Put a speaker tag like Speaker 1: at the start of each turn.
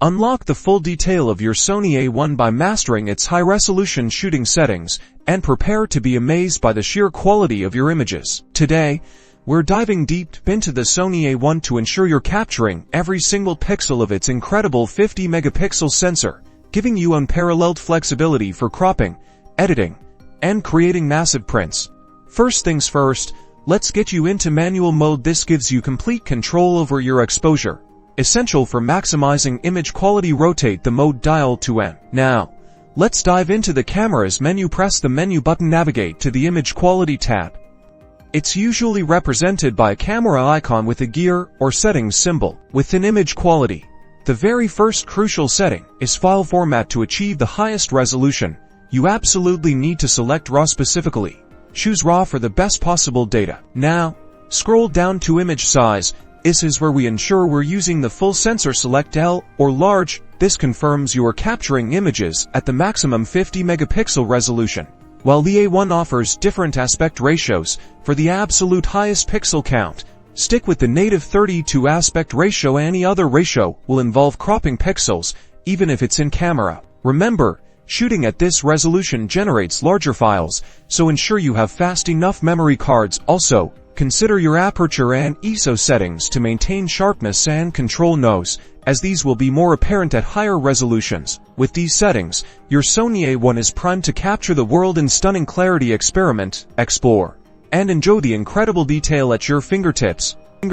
Speaker 1: Unlock the full detail of your Sony A1 by mastering its high-resolution shooting settings, and prepare to be amazed by the sheer quality of your images. Today, we're diving deep into the Sony A1 to ensure you're capturing every single pixel of its incredible 50-megapixel sensor, giving you unparalleled flexibility for cropping, editing, and creating massive prints. First things first, let's get you into manual mode. This gives you complete control over your exposure. Essential for maximizing image quality. Rotate the mode dial to N. Now, let's dive into the camera's menu. Press the menu button. Navigate to the image quality tab. It's usually represented by a camera icon with a gear or settings symbol. Within image quality, the very first crucial setting is file format. To achieve the highest resolution, you absolutely need to select RAW specifically. Choose RAW for the best possible data. Now, scroll down to image size. This is where we ensure we're using the full sensor. Select L or large. This confirms you are capturing images at the maximum 50 megapixel resolution. While the A1 offers different aspect ratios, for the absolute highest pixel count, stick with the native 32 aspect ratio. Any other ratio will involve cropping pixels, even if it's in camera. Remember, shooting at this resolution generates larger files, so ensure you have fast enough memory cards. Also, consider your aperture and ISO settings to maintain sharpness and control noise, as these will be more apparent at higher resolutions. With these settings, your Sony A1 is primed to capture the world in stunning clarity. Experiment, explore, and enjoy the incredible detail at your fingertips.